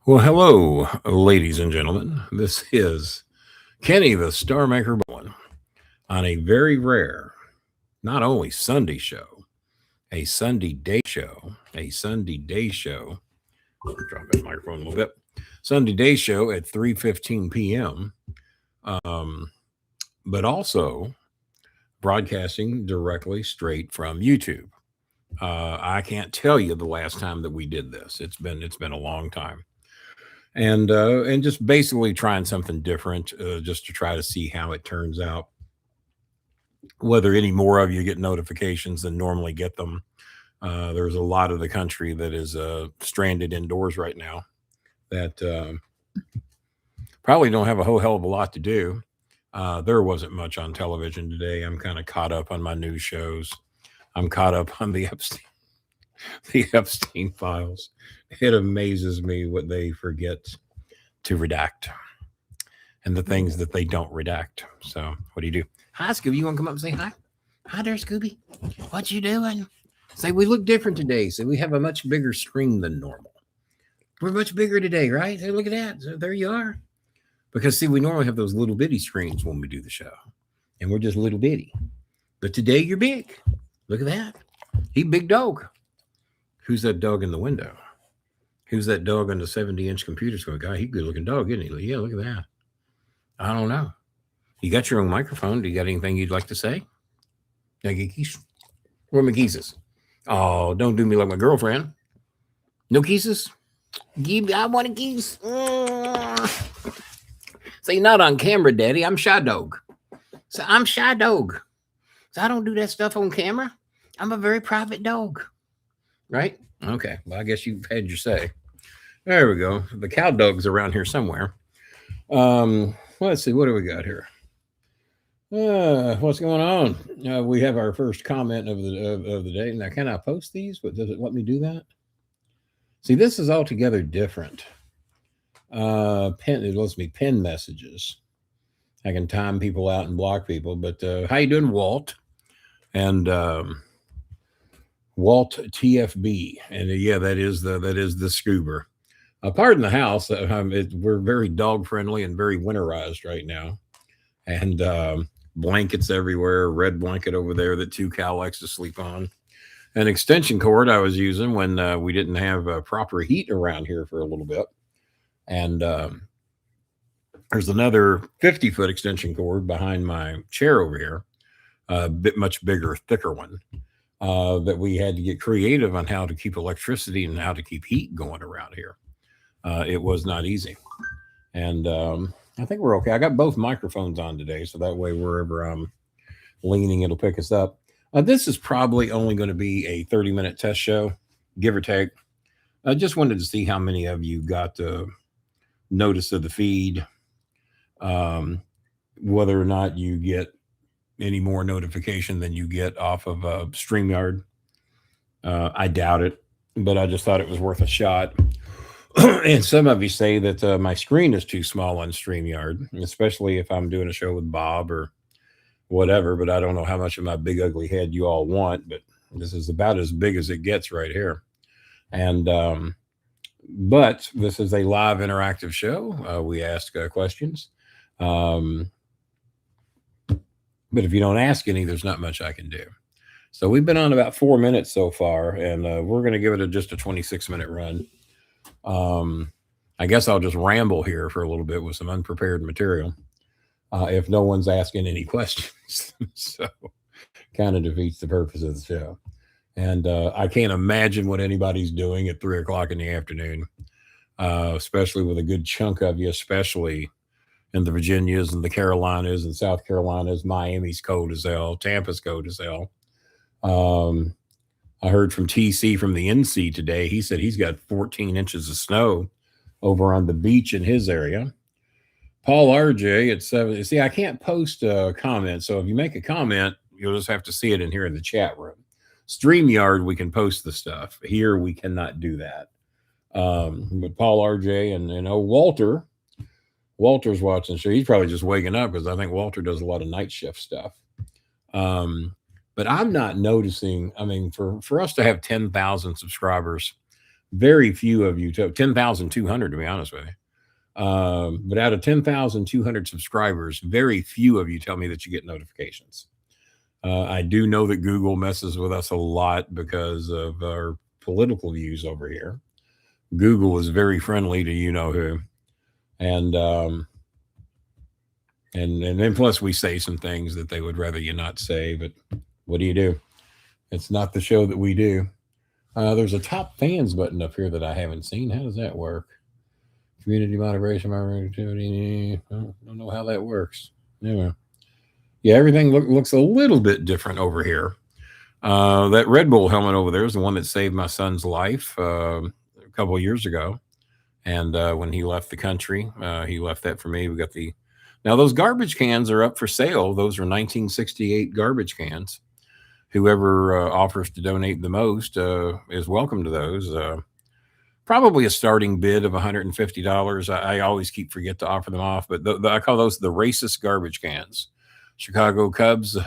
Well, hello, ladies and gentlemen. This is Kenny the Star Maker Bolin on a very rare, not only Sunday show, a Sunday day show, a Sunday day show. Drop that microphone a little bit. Sunday day show at 3:15 p.m. Um, but also broadcasting directly straight from YouTube. I can't tell you the last time that we did this. It's been a long time. And just basically trying something different, just to try to see how it turns out. Whether any more of you get notifications than normally get them. There's a lot of the country that is stranded indoors right now that probably don't have a whole hell of a lot to do. There wasn't much on television today. I'm kind of caught up on my news shows. I'm caught up on the Epstein, the Epstein files. It amazes me what they forget to redact and the things that they don't redact. So, what do you do? Hi, Scooby. You want to come up and say hi? Hi there, Scooby. What you doing? Say we look different today. Say we have a much bigger screen than normal. We're much bigger today, right? Say, look at that. So there you are. Because see, we normally have those little bitty screens when we do the show, and we're just little bitty. But today you're big. Look at that. He big dog. Who's that dog in the window? Who's that dog on the 70-inch computer screen? Guy, he good looking dog, isn't he? Yeah, look at that. I don't know. You got your own microphone. Do you got anything you'd like to say? Yeah, geekies. Where are my kisses? Oh, don't do me like my girlfriend. No kisses? I want a kiss. Say, not on camera, Daddy. I'm Shy Dog. So I'm Shy Dog. So I don't do that stuff on camera. I'm a very private dog. Right? Okay. Well, I guess you've had your say. There we go. The cow dog's around here somewhere. Let's see. What do we got here? What's going on? We have our first comment of the day. Now, can I post these? But does it let me do that? See, this is altogether different. It lets me pin messages. I can time people out and block people. But how you doing, Walt? And Walt TFB, and yeah, that is the scuba. Pardon the house. We're very dog friendly and very winterized right now, and blankets everywhere. Red blanket over there that 2 Cal likes to sleep on. An extension cord I was using when we didn't have proper heat around here for a little bit, and there's another 50-foot extension cord behind my chair over here, a bit much bigger, thicker one. That we had to get creative on how to keep electricity and how to keep heat going around here. It was not easy. And I think we're okay. I got both microphones on today, so that way wherever I'm leaning, it'll pick us up. This is probably only going to be a 30-minute test show, give or take. I just wanted to see how many of you got notice of the feed, whether or not you get any more notification than you get off of StreamYard. I doubt it, but I just thought it was worth a shot. And some of you say that my screen is too small on StreamYard, especially if I'm doing a show with Bob or whatever, but I don't know how much of my big ugly head you all want, but this is about as big as it gets right here. And but this is a live interactive show. We ask questions. But if you don't ask any, there's not much I can do. So we've been on about 4 minutes so far, and we're going to give it just a 26-minute run. I guess I'll just ramble here for a little bit with some unprepared material if no one's asking any questions. So kind of defeats the purpose of the show. And I can't imagine what anybody's doing at 3 o'clock in the afternoon, especially with a good chunk of you, especially in the Virginias and the Carolinas and South Carolinas. Miami's cold as hell. Tampa's cold as hell. I heard from TC from the NC today. He said he's got 14 inches of snow over on the beach in his area. Paul RJ at 7. See, I can't post a comment. So if you make a comment, you'll just have to see it in here in the chat room. StreamYard, we can post the stuff. Here, we cannot do that. But Paul RJ and Walter's watching the show. He's probably just waking up because I think Walter does a lot of night shift stuff. But I'm not noticing. I mean, for us to have 10,000 subscribers, Very few of you, 10,200 to be honest with you. But out of 10,200 subscribers, very few of you tell me that you get notifications. I do know that Google messes with us a lot because of our political views over here. Google is very friendly to you know who, and and then plus we say some things that they would rather you not say. But what do you do? It's not the show that we do. There's a top fans button up here that I haven't seen. How does that work? Community moderation, my activity. I don't know how that works. Anyway, yeah, everything looks a little bit different over here. That Red Bull helmet over there is the one that saved my son's life a couple of years ago. And when he left the country, he left that for me. We got the now those garbage cans are up for sale. Those are 1968 garbage cans. Whoever offers to donate the most is welcome to those. Probably a starting bid of $150. I always forget to offer them off, but I call those the racist garbage cans. Chicago Cubs.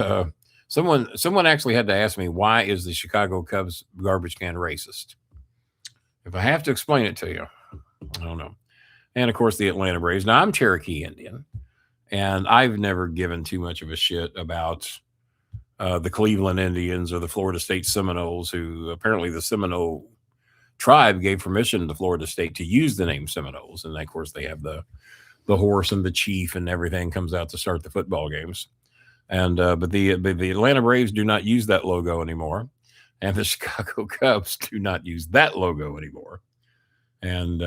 Someone actually had to ask me, why is the Chicago Cubs garbage can racist? If I have to explain it to you, I don't know. And of course, the Atlanta Braves. Now, I'm Cherokee Indian, and I've never given too much of a shit about the Cleveland Indians or the Florida State Seminoles, who apparently the Seminole tribe gave permission to Florida State to use the name Seminoles. And of course, they have the horse and the chief and everything comes out to start the football games. And but the Atlanta Braves do not use that logo anymore, and the Chicago Cubs do not use that logo anymore. And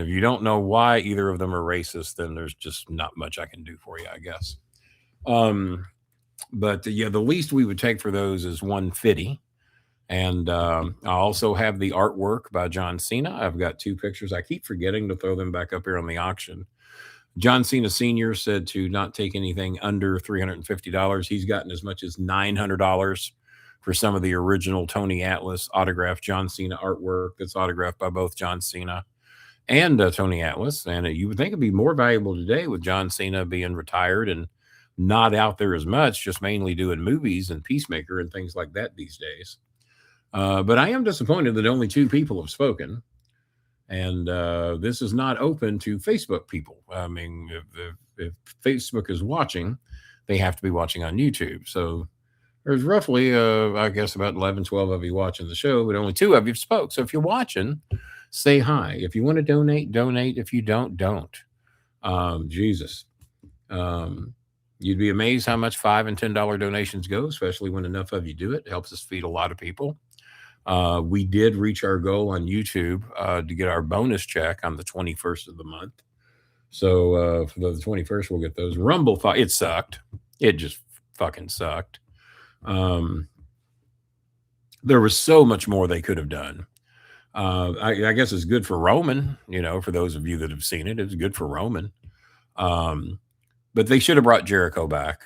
if you don't know why either of them are racist, then there's just not much I can do for you, I guess. But yeah, the least we would take for those is $150. And I also have the artwork by John Cena. I've got 2 pictures. I keep forgetting to throw them back up here on the auction. John Cena Sr. said to not take anything under $350. He's gotten as much as $900 for some of the original Tony Atlas autographed John Cena artwork that's autographed by both John Cena and Tony Atlas. And you would think it'd be more valuable today with John Cena being retired and not out there as much, just mainly doing movies and Peacemaker and things like that these days. But I am disappointed that only 2 people have spoken. And this is not open to Facebook people. I mean, if Facebook is watching, they have to be watching on YouTube. So there's roughly, I guess, about 11, 12 of you watching the show, but only 2 of you spoke. So if you're watching, say hi. If you want to donate, donate. If you don't, don't. Jesus. You'd be amazed how much $5 and $10 donations go, especially when enough of you do it. It helps us feed a lot of people. We did reach our goal on YouTube to get our bonus check on the 21st of the month. So for the 21st, we'll get those. Rumble, it sucked. It just fucking sucked. There was so much more they could have done. I guess it's good for Roman, for those of you that have seen it. It's good for Roman. But they should have brought Jericho back.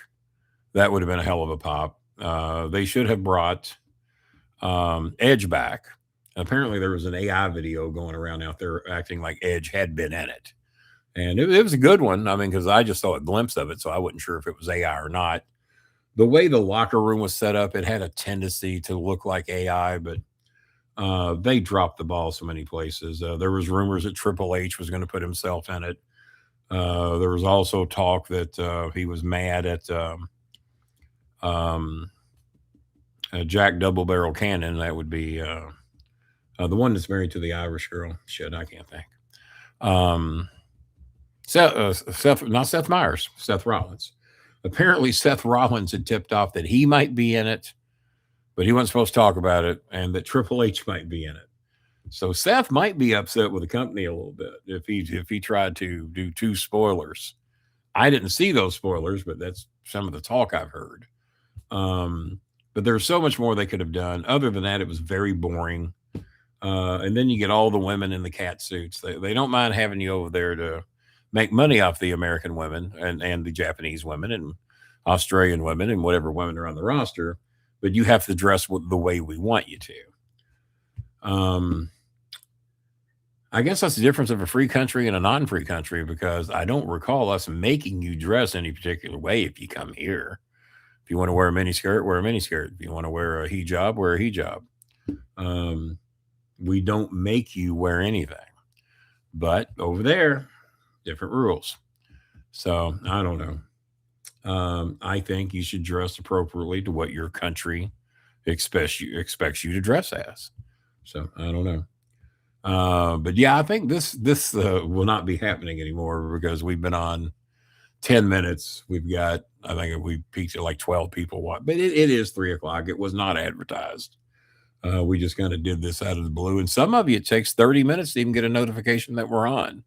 That would have been a hell of a pop. They should have brought Edge back. Apparently there was an AI video going around out there acting like Edge had been in it. And it was a good one. I mean, because I just saw a glimpse of it, so I wasn't sure if it was AI or not. The way the locker room was set up, it had a tendency to look like AI, but they dropped the ball so many places. There was rumors that Triple H was going to put himself in it. There was also talk that he was mad at Jack Double Barrel Cannon. That would be the one that's married to the Irish girl. Shit, I can't think. Not Seth Meyers, Seth Rollins. Apparently, Seth Rollins had tipped off that he might be in it, but he wasn't supposed to talk about it, and that Triple H might be in it. So Seth might be upset with the company a little bit if he tried to do 2 spoilers. I didn't see those spoilers, but that's some of the talk I've heard. But there's so much more they could have done. Other than that, it was very boring. And then you get all the women in the cat suits. They don't mind having you over there to make money off the American women and the Japanese women and Australian women and whatever women are on the roster. But you have to dress the way we want you to. I guess that's the difference of a free country and a non-free country, because I don't recall us making you dress any particular way if you come here. If you want to wear a miniskirt, wear a miniskirt. If you want to wear a hijab, wear a hijab. We don't make you wear anything. But over there, different rules. So I don't know. I think you should dress appropriately to what your country expects you to dress as. So I don't know. But yeah, I think this will not be happening anymore because we've been on 10 minutes. We've got, I think we peaked at like 12 people. But it is 3 o'clock. It was not advertised. We just kind of did this out of the blue. And some of you, it takes 30 minutes to even get a notification that we're on.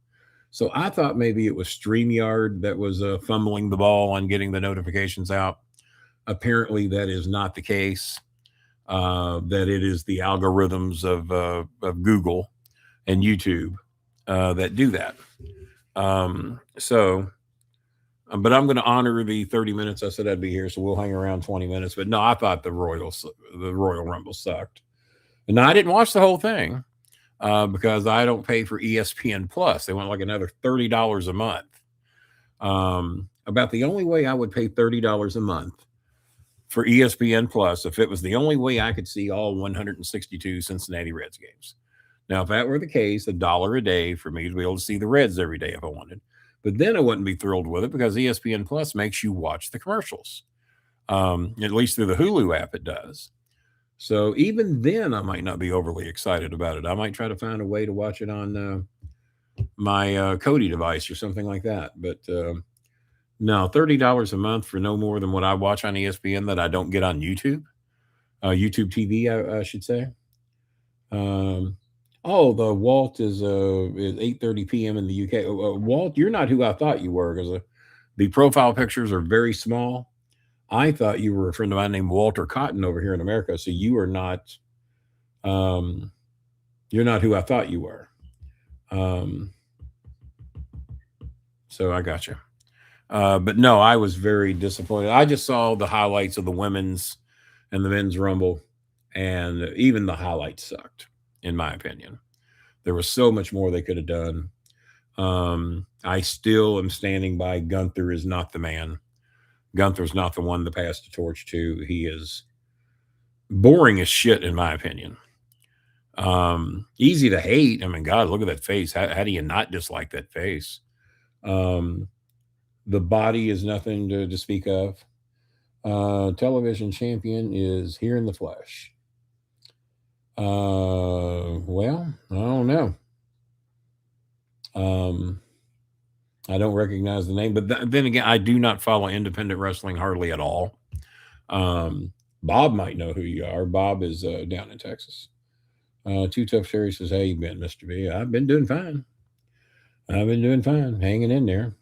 So I thought maybe it was StreamYard that was fumbling the ball on getting the notifications out. Apparently, that is not the case. That it is the algorithms of Google and YouTube that do that. But I'm going to honor the 30 minutes. I said I'd be here, so we'll hang around 20 minutes. But no, I thought the Royal Rumble sucked. And I didn't watch the whole thing because I don't pay for ESPN Plus. They want like another $30 a month. About the only way I would pay $30 a month for ESPN Plus if it was the only way I could see all 162 Cincinnati Reds games. Now, if that were the case, $1 a day for me to be able to see the Reds every day if I wanted. But then I wouldn't be thrilled with it because ESPN Plus makes you watch the commercials. At least through the Hulu app, it does. So even then, I might not be overly excited about it. I might try to find a way to watch it on my Kodi device or something like that. But no, $30 a month for no more than what I watch on ESPN that I don't get on YouTube. YouTube TV, I should say. The Walt is 8:30 p.m. in the UK. Walt, you're not who I thought you were because the profile pictures are very small. I thought you were a friend of mine named Walter Cotton over here in America. So you are not, you're not who I thought you were. So I got you. But no, I was very disappointed. I just saw the highlights of the women's and the men's rumble, and even the highlights sucked, in my opinion. There was so much more they could have done. I still am standing by Gunther is not the man. Gunther's not the one to pass the torch to. He is boring as shit, in my opinion. Easy to hate. I mean, God, look at that face. How do you not dislike that face? The body is nothing to speak of. Television champion is here in the flesh. Well, I don't know. I don't recognize the name, but then again, I do not follow independent wrestling hardly at all. Bob might know who you are. Bob is down in Texas. Too Tough Terry says, "How you been, Mr. B?" I've been doing fine. Hanging in there.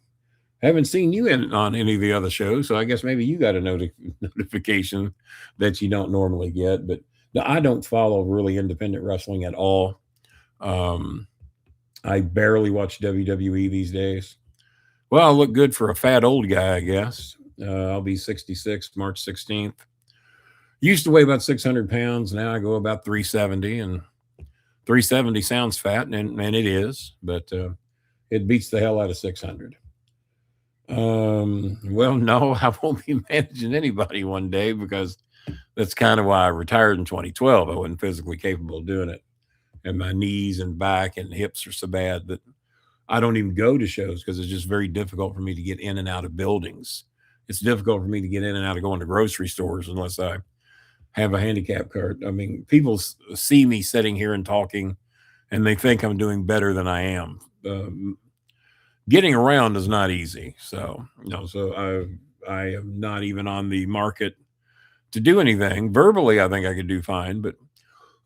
Haven't seen you on any of the other shows, so I guess maybe you got a notification that you don't normally get. But no, I don't follow really independent wrestling at all. I barely watch WWE these days. Well, I look good for a fat old guy, I guess. I'll be 66 March 16th. Used to weigh about 600 pounds. Now I go about 370, and 370 sounds fat, and it is, but it beats the hell out of 600. Well, no, I won't be managing anybody one day because that's kind of why I retired in 2012. I wasn't physically capable of doing it. And my knees and back and hips are so bad that I don't even go to shows because it's just very difficult for me to get in and out of buildings. It's difficult for me to get in and out of going to grocery stores unless I have a handicap card. I mean, people see me sitting here and talking and they think I'm doing better than I am. Getting around is not easy. So I am not even on the market to do anything. Verbally, I think I could do fine, but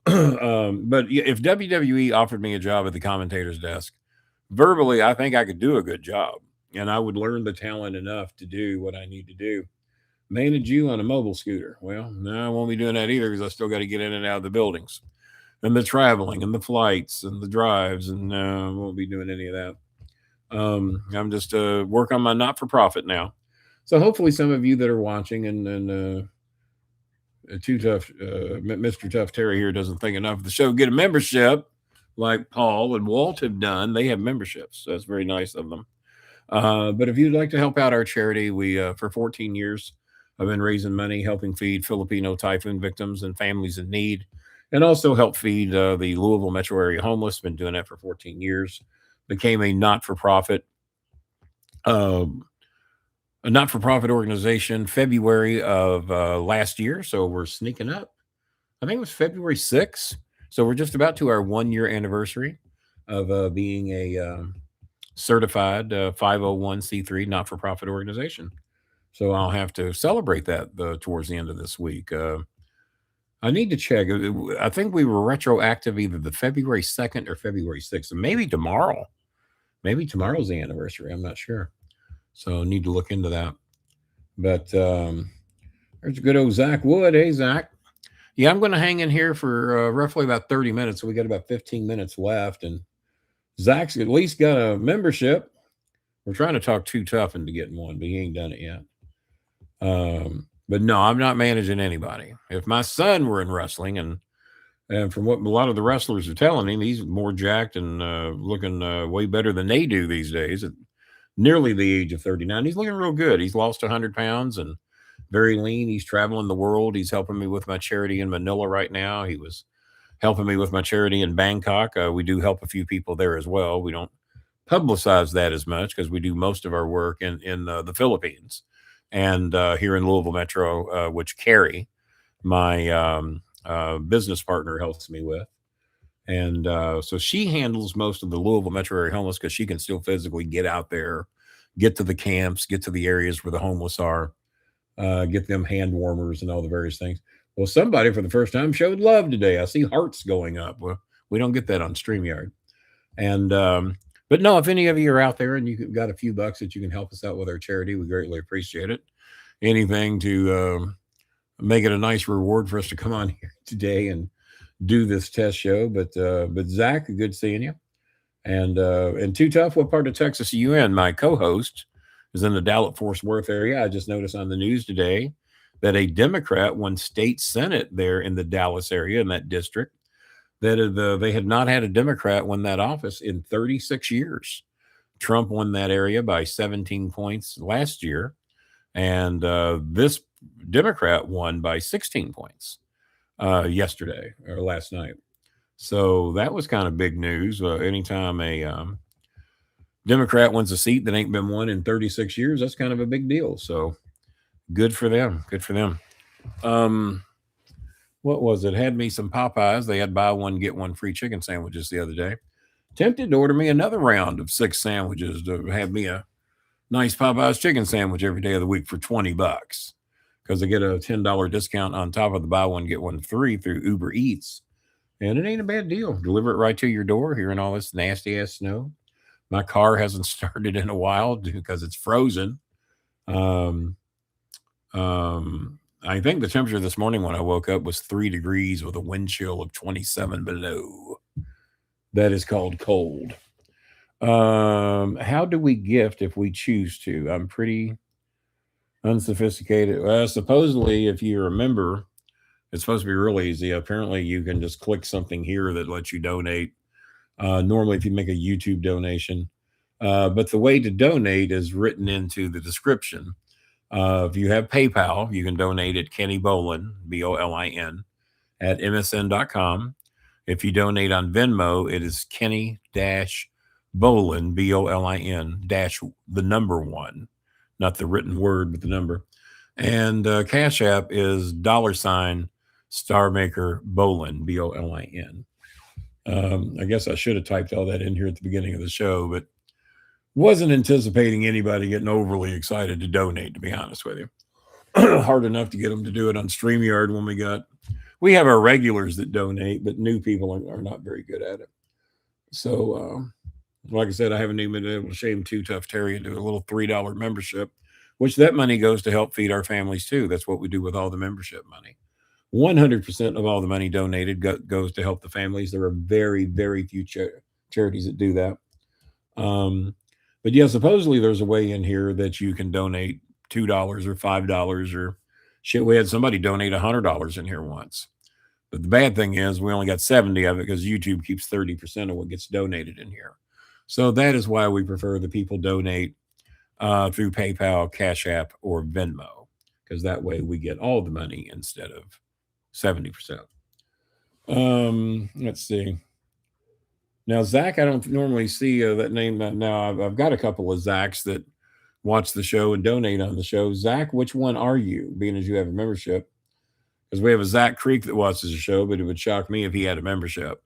if WWE offered me a job at the commentator's desk, verbally, I think I could do a good job, and I would learn the talent enough to do what I need to do. Manage you on a mobile scooter. Well, no, I won't be doing that either because I still got to get in and out of the buildings and the traveling and the flights and the drives, and no, I won't be doing any of that. I'm just work on my not-for-profit now. So hopefully some of you that are watching and Too Tough, Mr. Tough Terry here doesn't think enough of the show, get a membership like Paul and Walt have done. They have memberships. So that's very nice of them. But if you'd like to help out our charity, we for 14 years I've been raising money, helping feed Filipino typhoon victims and families in need and also help feed the Louisville metro area homeless. Been doing that for 14 years. Became um, a not-for-profit organization February of last year. So we're sneaking up. I think it was February 6th. So we're just about to our 1 year anniversary of being a certified 501c3 not-for-profit organization. So I'll have to celebrate that towards the end of this week. I need to check. I think we were retroactive either the February 2nd or February 6th, and maybe tomorrow. Maybe tomorrow's the anniversary. I'm not sure. So need to look into that. But there's good old Zach Wood. Hey, Zach. Yeah, I'm going to hang in here for roughly about 30 minutes. So we got about 15 minutes left. And Zach's at least got a membership. We're trying to talk Too Tough into getting one, but he ain't done it yet. But no, I'm not managing anybody. If my son were in wrestling, and from what a lot of the wrestlers are telling him, he's more jacked and looking way better than they do these days at nearly the age of 39. He's looking real good. He's lost 100 pounds and very lean. He's traveling the world. He's helping me with my charity in Manila right now. He was helping me with my charity in Bangkok. We do help a few people there as well. We don't publicize that as much because we do most of our work in the Philippines and here in Louisville Metro, which Carrie, my business partner, helps me with. And so she handles most of the Louisville metro area homeless because she can still physically get out there, get to the camps, get to the areas where the homeless are, get them hand warmers and all the various things. Well, somebody for the first time showed love today. I see hearts going up. Well, we don't get that on StreamYard. And but no, if any of you are out there and you've got a few bucks that you can help us out with our charity, we greatly appreciate it. Anything to make it a nice reward for us to come on here today and do this test show. But Zach, good seeing you. And Too Tough, what part of Texas are you in? My co-host is in the Dallas-Fort Worth area. I just noticed on the news today that a Democrat won state senate there in the Dallas area in that district. That they had not had a Democrat win that office in 36 years. Trump won that area by 17 points last year, and this Democrat won by 16 points yesterday or last night. So that was kind of big news. Anytime a Democrat wins a seat that ain't been won in 36 years, that's kind of a big deal. So good for them. Good for them. What was it? Had me some Popeyes. They had buy one, get one free chicken sandwiches the other day. Tempted to order me another round of 6 sandwiches to have me a nice Popeyes chicken sandwich every day of the week for $20 because I get a $10 discount on top of the buy one, get one free through Uber Eats. And it ain't a bad deal. Deliver it right to your door here in all this nasty ass snow. My car hasn't started in a while because it's frozen. I think the temperature this morning when I woke up was 3 degrees with a wind chill of 27 below. That is called cold. How do we gift if we choose to? I'm pretty unsophisticated. Supposedly, if you remember, it's supposed to be real easy. Apparently, you can just click something here that lets you donate. Normally, if you make a YouTube donation, but the way to donate is written into the description. If you have PayPal, you can donate at Kenny Bolin, Bolin, at msn.com. If you donate on Venmo, it is Kenny Bolin, Bolin, the number one, not the written word, but the number. And Cash App is $ Starmaker Bolin, Bolin. I guess I should have typed all that in here at the beginning of the show, but wasn't anticipating anybody getting overly excited to donate, to be honest with you. Hard enough to get them to do it on StreamYard when we have our regulars that donate, but new people are not very good at it. So, like I said, I haven't even been able to shame Too Tough Terry into a little $3 membership, which that money goes to help feed our families too. That's what we do with all the membership money. 100% of all the money donated goes to help the families. There are very, very few charities that do that. But yeah, supposedly there's a way in here that you can donate $2 or $5 or shit. We had somebody donate $100 in here once. But the bad thing is we only got 70 of it because YouTube keeps 30% of what gets donated in here. So that is why we prefer the people donate through PayPal, Cash App, or Venmo, because that way we get all the money instead of 70%. Let's see. Now, Zach, I don't normally see that name. Now, I've got a couple of Zachs that watch the show and donate on the show. Zach, which one are you, being as you have a membership? Because we have a Zach Creek that watches the show, but it would shock me if he had a membership.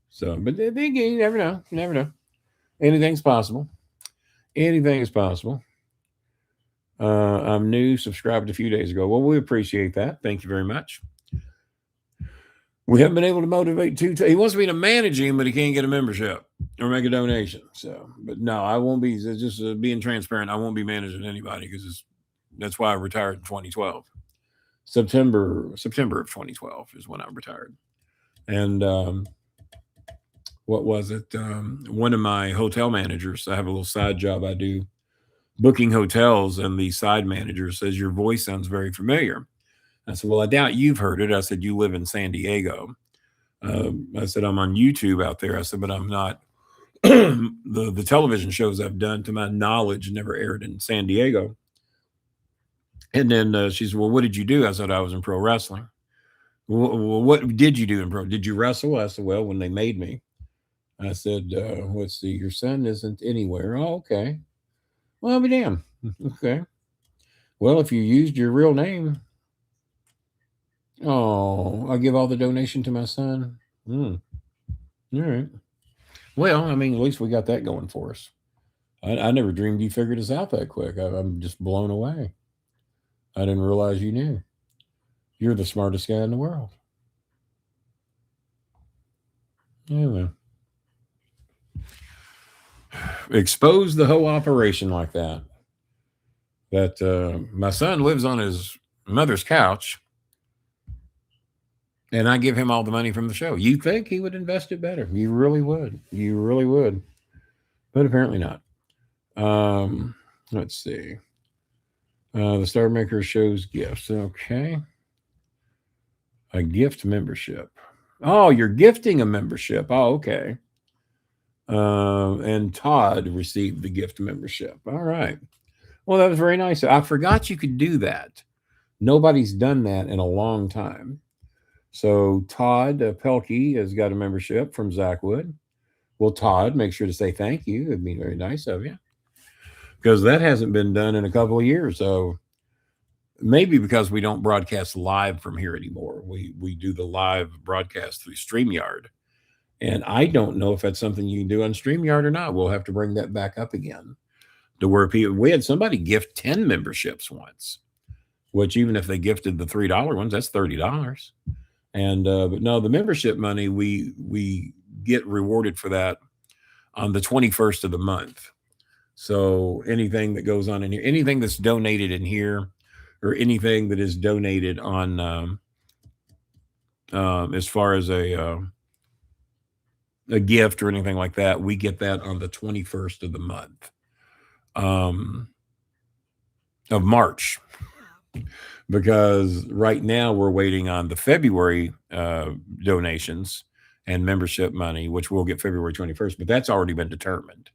So, but you never know. You never know. Anything's possible. Anything is possible. I'm new, subscribed a few days ago. Well, we appreciate that. Thank you very much. We haven't been able to motivate he wants me to manage him, but he can't get a membership or make a donation. So, but no, I won't be just being transparent. I won't be managing anybody because that's why I retired in 2012. September of 2012 is when I retired. And what was it? One of my hotel managers, I have a little side job I do booking hotels, and the side manager says, your voice sounds very familiar. I said, well, I doubt you've heard it. I said, you live in San Diego. I said, I'm on YouTube out there. I said, but I'm not. the television shows I've done, to my knowledge, never aired in San Diego. And then she said, well, what did you do? I said, I was in pro wrestling. Well, what did you do in pro? Did you wrestle? I said, well, when they made me. I said, let's see, your son isn't anywhere. Oh, okay. Well, I'll be damned. Okay. Well, if you used your real name, I'll give all the donation to my son. All right. Well, I mean, at least we got that going for us. I never dreamed you figured us out that quick. I'm just blown away. I didn't realize you knew. You're the smartest guy in the world. Anyway. Expose the whole operation like that. That my son lives on his mother's couch, and I give him all the money from the show. You think he would invest it better? You really would. You really would. But apparently not. Let's see. The Star Maker shows gifts. Okay. A gift membership. Oh, you're gifting a membership. Oh, okay. And Todd received the gift membership. All right. Well, that was very nice. I forgot you could do that. Nobody's done that in a long time. So Todd Pelkey has got a membership from Zach Wood. Well, Todd, make sure to say thank you. It'd be very nice of you, because that hasn't been done in a couple of years. So maybe because we don't broadcast live from here anymore. We do the live broadcast through StreamYard. And I don't know if that's something you can do on StreamYard or not. We'll have to bring that back up again to where we had somebody gift 10 memberships once, which even if they gifted the $3 ones, that's $30. And but no, the membership money, we get rewarded for that on the 21st of the month. So anything that goes on in here, anything that's donated in here, or anything that is donated on as far as a gift or anything like that, we get that on the 21st of the month of March. Because right now we're waiting on the February donations and membership money, which we'll get February 21st, but that's already been determined.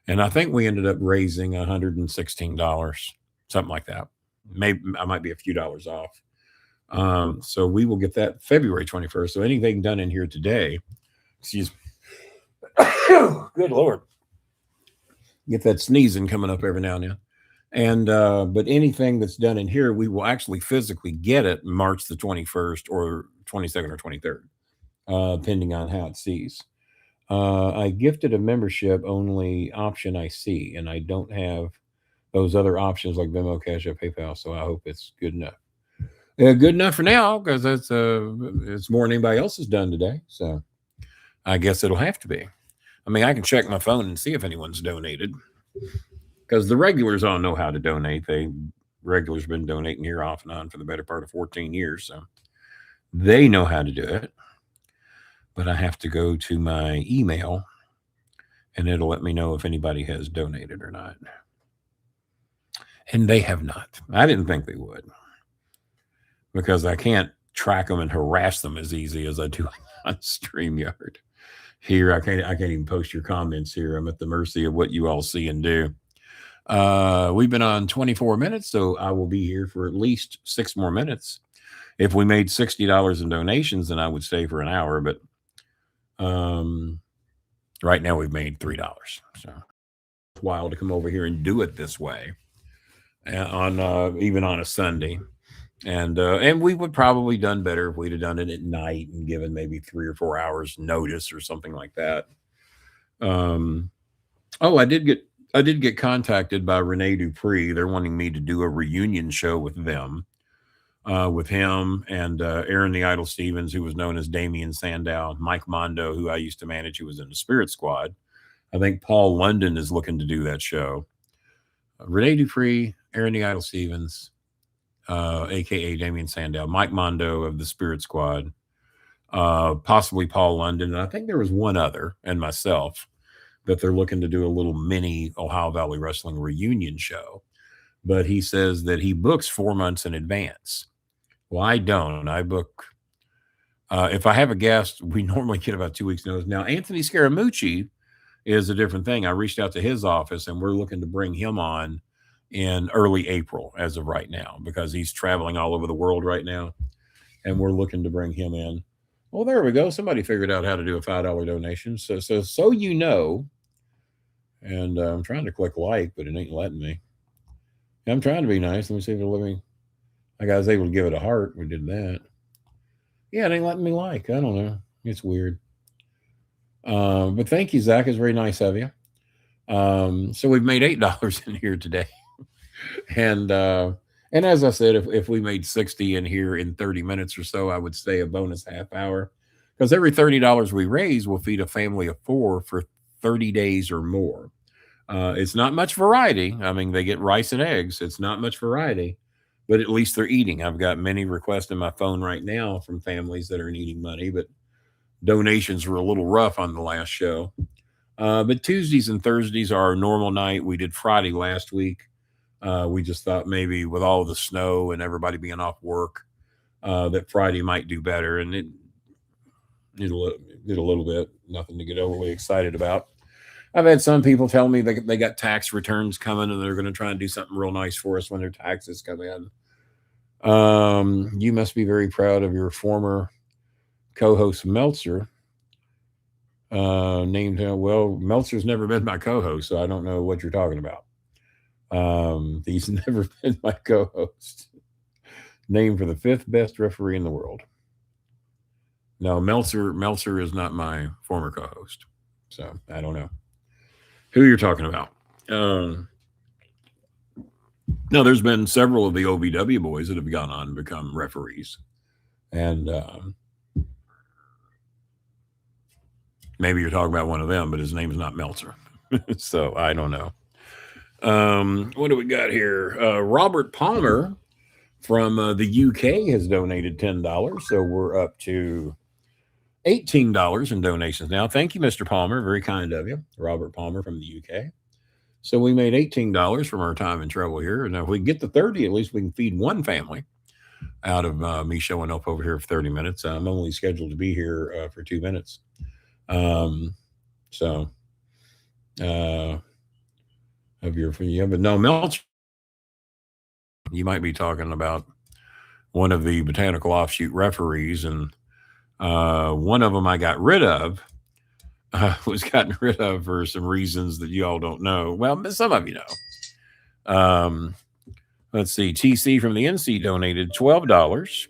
And I think we ended up raising $116, something like that. Maybe I might be a few dollars off. So we will get that February 21st. So anything done in here today, excuse me. Good Lord. Get that sneezing coming up every now and then. And but anything that's done in here, we will actually physically get it March the 21st or 22nd or 23rd, depending on how it sees. I gifted a membership only option I see, and I don't have those other options like Venmo, Cash App, PayPal. So I hope it's good enough. Good enough for now, because it's more than anybody else has done today. So I guess it'll have to be. I mean, I can check my phone and see if anyone's donated, because the regulars all know how to donate. Regulars been donating here off and on for the better part of 14 years, so they know how to do it. But I have to go to my email, and it'll let me know if anybody has donated or not. And they have not. I didn't think they would, because I can't track them and harass them as easy as I do on StreamYard. Here, I can't even post your comments here. I'm at the mercy of what you all see and do. We've been on 24 minutes, so I will be here for at least 6 more minutes. If we made $60 in donations, then I would stay for an hour. But um, right now we've made $3. So it's wild to come over here and do it this way on even on a Sunday. And we would probably done better if we'd have done it at night and given maybe 3 or 4 hours notice or something like that. Um, oh, I did get contacted by Rene Dupree. They're wanting me to do a reunion show with them, with him and Aaron the Idol Stevens, who was known as Damian Sandow, Mike Mondo, who I used to manage, who was in the Spirit Squad. I think Paul London is looking to do that show. Rene Dupree, Aaron the Idol Stevens, aka Damian Sandow, Mike Mondo of the Spirit Squad, possibly Paul London, and I think there was one other, and myself, that they're looking to do a little mini Ohio Valley Wrestling reunion show. But he says that he books 4 months in advance. Well, I don't. I book. If I have a guest, we normally get about 2 weeks' notice. Now, Anthony Scaramucci is a different thing. I reached out to his office, and we're looking to bring him on in early April as of right now, because he's traveling all over the world right now, and we're looking to bring him in. Well, there we go. Somebody figured out how to do a $5 donation. So you know, and I'm trying to click like, but it ain't letting me. I'm trying to be nice. Let me see if it'll let me. I was able to give it a heart. We did that. Yeah, it ain't letting me like. I don't know. It's weird. But thank you, Zach. It's very nice of you. So we've made $8 in here today. And as I said, if we made 60 in here in 30 minutes or so, I would stay a bonus half hour, because every $30 we raise will feed a family of 4 for 30 days or more. It's not much variety. I mean, they get rice and eggs. It's not much variety, but at least they're eating. I've got many requests in my phone right now from families that are needing money, but donations were a little rough on the last show. But Tuesdays and Thursdays are our normal night. We did Friday last week. We just thought maybe with all the snow and everybody being off work, that Friday might do better. And it did a little bit. Nothing to get overly excited about. I've had some people tell me they got tax returns coming and they're going to try and do something real nice for us when their taxes come in. You must be very proud of your former co-host Meltzer. Named him. Well, Meltzer's never been my co-host, so I don't know what you're talking about. He's never been my co-host. Named for the 5th best referee in the world. No, Meltzer is not my former co-host, so I don't know who you're talking about. No, there's been several of the OVW boys that have gone on and become referees, and maybe you're talking about one of them, but his name's not Meltzer, so I don't know. What do we got here? Robert Palmer from the UK has donated $10, so we're up to $18 in donations now. Thank you, Mr. Palmer. Very kind of you. Robert Palmer from the UK. So we made $18 from our time and trouble here. And if we get to 30, at least we can feed one family out of me showing up over here for 30 minutes. I'm only scheduled to be here for 2 minutes. So but no, Melch, you might be talking about one of the botanical offshoot referees, and one of them I got rid of, was gotten rid of for some reasons that you all don't know. Well, some of you know. Let's see. TC from the NC donated $12.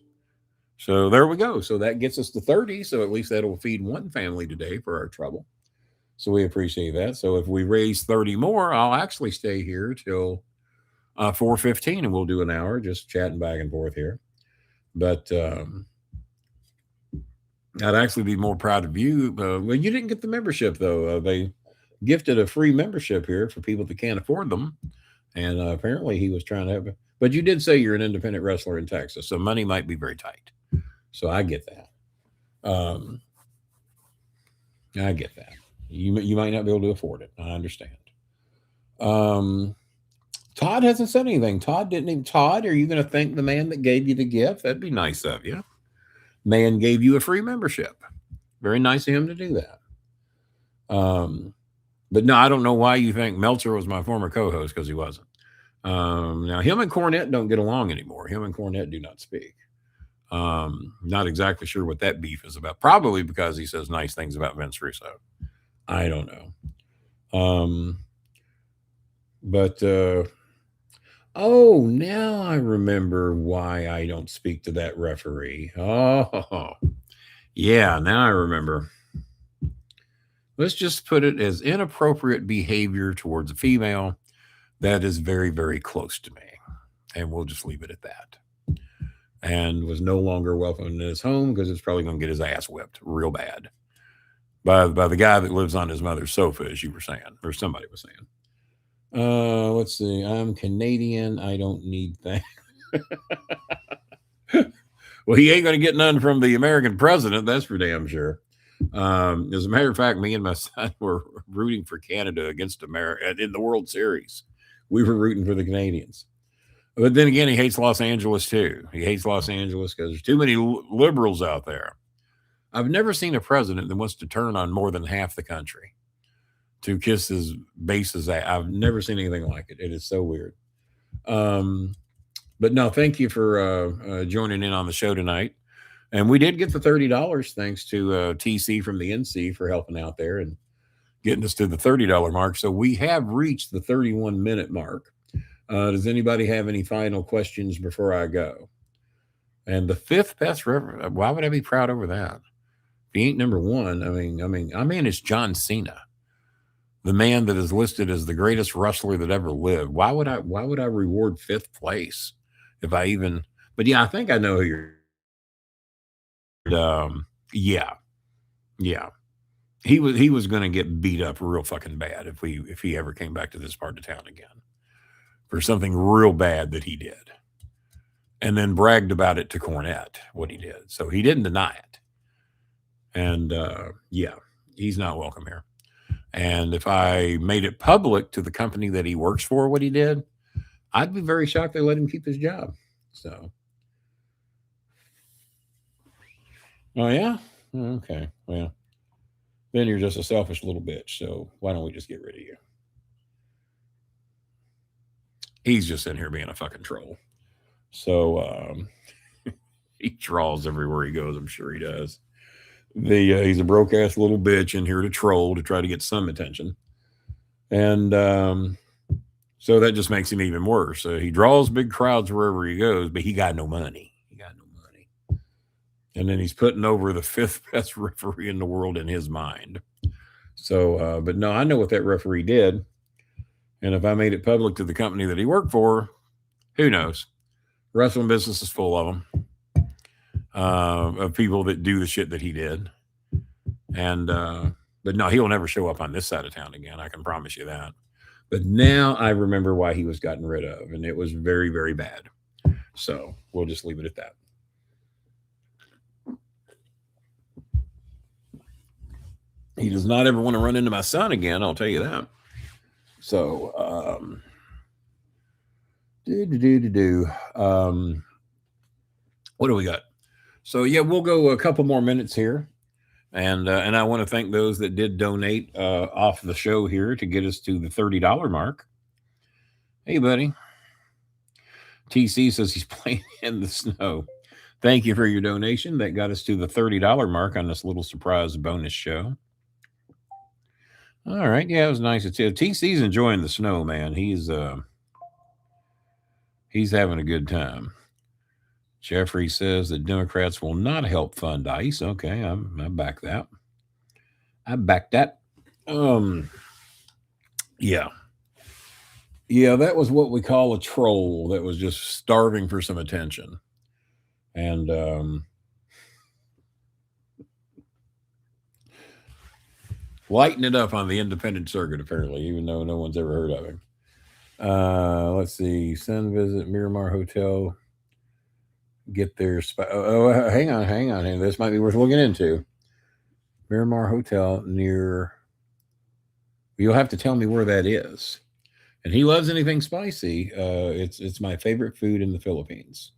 So there we go. So that gets us to 30. So at least that'll feed one family today for our trouble. So we appreciate that. So if we raise 30 more, I'll actually stay here till 4:15, and we'll do an hour just chatting back and forth here. But I'd actually be more proud of you. Well, you didn't get the membership, though. They gifted a free membership here for people that can't afford them. And apparently he was trying to have. But you did say you're an independent wrestler in Texas, so money might be very tight. So I get that. I get that. You might not be able to afford it. I understand. Todd hasn't said anything. Todd, are you going to thank the man that gave you the gift? That'd be nice of you. Man gave you a free membership. Very nice of him to do that. But no, I don't know why you think Meltzer was my former co-host, because he wasn't. Now, him and Cornette don't get along anymore. Him and Cornette do not speak. Not exactly sure what that beef is about. Probably because he says nice things about Vince Russo. I don't know. But oh, now I remember why I don't speak to that referee. Oh, yeah, now I remember. Let's just put it as inappropriate behavior towards a female that is very, very close to me. And we'll just leave it at that. And was no longer welcome in his home because it's probably going to get his ass whipped real bad by the guy that lives on his mother's sofa, as you were saying, or somebody was saying. Let's see. I'm Canadian. I don't need that. Well, he ain't going to get none from the American president. That's for damn sure. As a matter of fact, me and my son were rooting for Canada against America in the World Series. We were rooting for the Canadians. But then again, he hates Los Angeles too. He hates Los Angeles because there's too many liberals out there. I've never seen a president that wants to turn on more than half the country to kiss his bases. I've never seen anything like it. It is so weird. But no, thank you for joining in on the show tonight. And we did get the $30 thanks to TC from the NC for helping out there and getting us to the $30 mark. So we have reached the 31-minute mark. Does anybody have any final questions before I go? And the fifth best river. Why would I be proud over that? If he ain't number one, I mean, it's John Cena, the man that is listed as the greatest wrestler that ever lived. Why would I reward fifth place if I even? But yeah, I think I know who you're. Yeah. He was going to get beat up real fucking bad if he ever came back to this part of town again for something real bad that he did, and then bragged about it to Cornette what he did. So he didn't deny it, and yeah, he's not welcome here. And if I made it public to the company that he works for what he did, I'd be very shocked they let him keep his job. So. Oh, yeah? Okay. Well, then you're just a selfish little bitch. So why don't we just get rid of you? He's just in here being a fucking troll. So he trolls everywhere he goes. I'm sure he does. He's a broke ass little bitch in here to troll to try to get some attention. And so that just makes him even worse. He draws big crowds wherever he goes, but he got no money. And then he's putting over the fifth best referee in the world in his mind. So, but no, I know what that referee did. And if I made it public to the company that he worked for, who knows? Wrestling business is full of them, of people that do the shit that he did. And, but no, he'll never show up on this side of town again. I can promise you that. But now I remember why he was gotten rid of. And it was very, very bad. So we'll just leave it at that. He does not ever want to run into my son again. I'll tell you that. So, what do we got? So yeah, we'll go a couple more minutes here, and I want to thank those that did donate off the show here to get us to the $30 mark. Hey, buddy. TC says he's playing in the snow. Thank you for your donation. That got us to the $30 mark on this little surprise bonus show. All right. Yeah, it was nice to see. TC's enjoying the snow, man. He's having a good time. Jeffrey says that Democrats will not help fund ICE. Okay, I back that. I back that. Yeah. Yeah, that was what we call a troll that was just starving for some attention. And lighting it up on the independent circuit, apparently, even though no one's ever heard of him. Let's see. Send visit Miramar Hotel. Get their hang on. This might be worth looking into. Miramar Hotel near. You'll have to tell me where that is. And he loves anything spicy. It's my favorite food in the Philippines.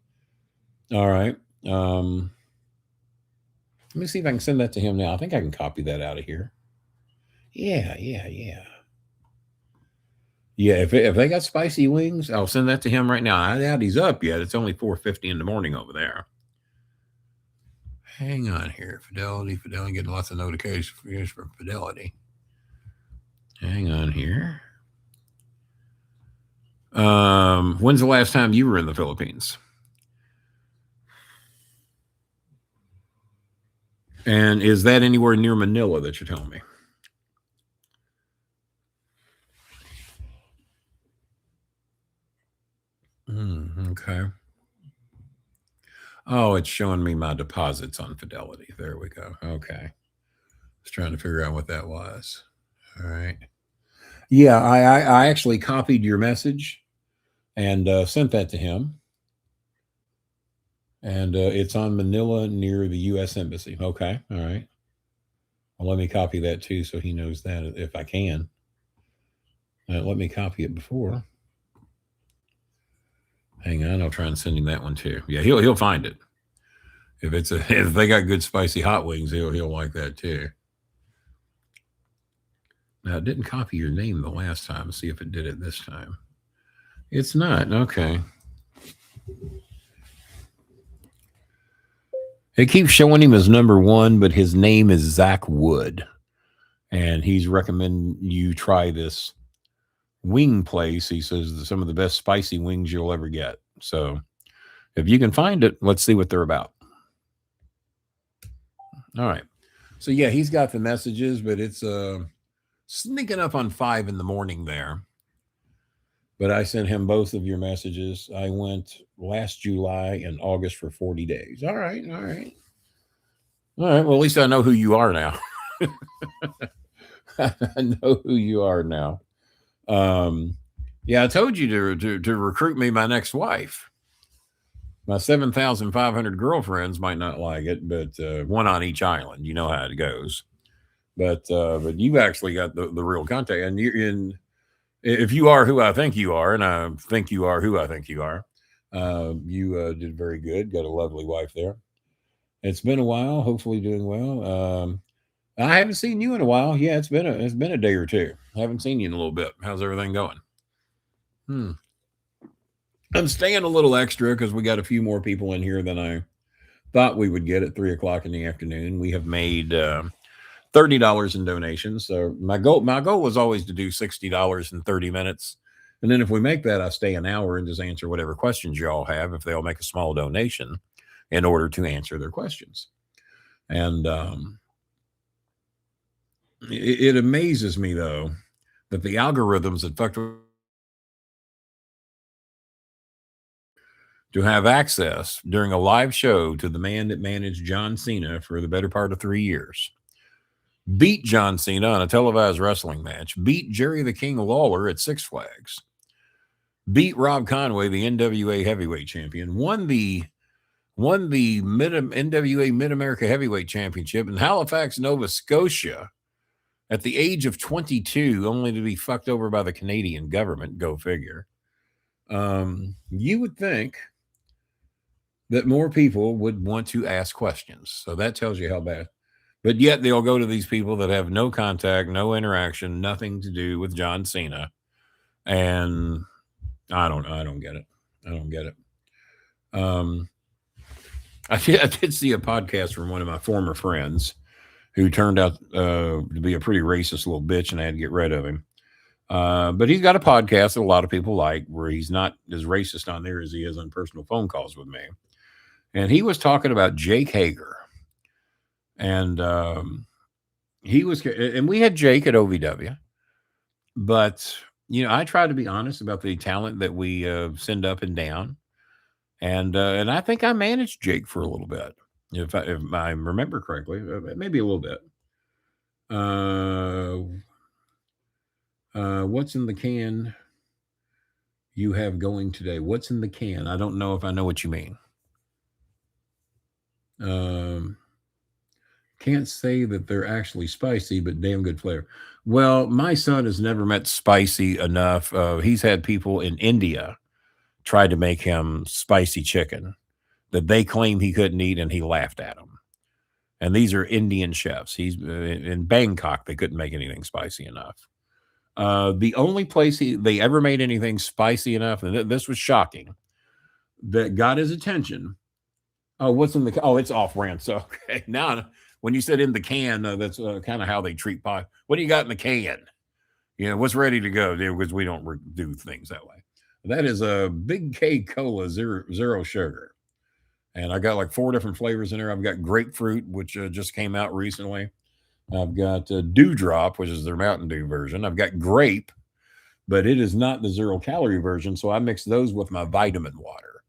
All right. Let me see if I can send that to him now. I think I can copy that out of here. Yeah. Yeah, if they got spicy wings, I'll send that to him right now. I doubt he's up yet. It's only 4:50 in the morning over there. Hang on here. Fidelity, getting lots of notifications from Fidelity. Hang on here. When's the last time you were in the Philippines? And is that anywhere near Manila that you're telling me? Okay. Oh, it's showing me my deposits on Fidelity. There we go. Okay. I was trying to figure out what that was. All right. Yeah, I actually copied your message and sent that to him. And it's on Manila near the U.S. Embassy. Okay. All right. Well, let me copy that too so he knows that if I can. Let me copy it before. Hang on, I'll try and send him that one too. Yeah, he'll find it. If it's if they got good spicy hot wings, he'll like that too. Now it didn't copy your name the last time. Let's see if it did it this time. It's not. Okay. It keeps showing him as number one, but his name is Zach Wood. And he's recommending you try this wing place. He says some of the best spicy wings you'll ever get. So if you can find it, let's see what they're about. All right. So yeah, he's got the messages, but it's sneaking up on 5 in the morning there. But I sent him both of your messages. I went last July and August for 40 days. All right. All right. All right. Well, at least I know who you are now. I know who you are now. Yeah, I told you to recruit me my next wife. My 7,500 girlfriends might not like it, but one on each island. You know how it goes. But you've actually got the real contact, and you're in. If you are who I think you are, and I think you are who I think you are, you did very good. Got a lovely wife there. It's been a while. Hopefully, doing well. I haven't seen you in a while. Yeah, it's been a day or two. I haven't seen you in a little bit. How's everything going? I'm staying a little extra because we got a few more people in here than I thought we would get at 3:00 in the afternoon. We have made $30 in donations. So my goal was always to do $60 in 30 minutes. And then if we make that, I stay an hour and just answer whatever questions you all have if they'll make a small donation in order to answer their questions. And it amazes me, though, that the algorithms that fucked to have access during a live show to the man that managed John Cena for the better part of 3 years, beat John Cena on a televised wrestling match, beat Jerry the King Lawler at Six Flags, beat Rob Conway, the NWA heavyweight champion, won the NWA Mid-America Heavyweight Championship in Halifax, Nova Scotia at the age of 22, only to be fucked over by the Canadian government. Go figure. You would think that more people would want to ask questions. So that tells you how bad. But yet they'll go to these people that have no contact, no interaction, nothing to do with John Cena. And I don't get it. I don't get it. I did see a podcast from one of my former friends who turned out to be a pretty racist little bitch, and I had to get rid of him. But he's got a podcast that a lot of people like, where he's not as racist on there as he is on personal phone calls with me. And he was talking about Jake Hager. And he was, and we had Jake at OVW. But, I try to be honest about the talent that we send up and down. And I think I managed Jake for a little bit, if I remember correctly, maybe a little bit. What's in the can you have going today? What's in the can? I don't know if I know what you mean. Can't say that they're actually spicy, but damn good flavor. Well, my son has never met spicy enough. He's had people in India try to make him spicy chicken that they claim he couldn't eat, and he laughed at them. And these are Indian chefs. He's in Bangkok. They couldn't make anything spicy enough. The only place they ever made anything spicy enough, and this was shocking, that got his attention, Oh, what's in the? Oh, it's off brand. So okay, now when you said in the can, that's kind of how they treat pie. What do you got in the can? What's ready to go? Because we don't do things that way. That is a Big K Cola zero sugar, and I got like four different flavors in there. I've got grapefruit, which just came out recently. I've got Dewdrop, which is their Mountain Dew version. I've got grape, but it is not the 0 calorie version. So I mix those with my vitamin water.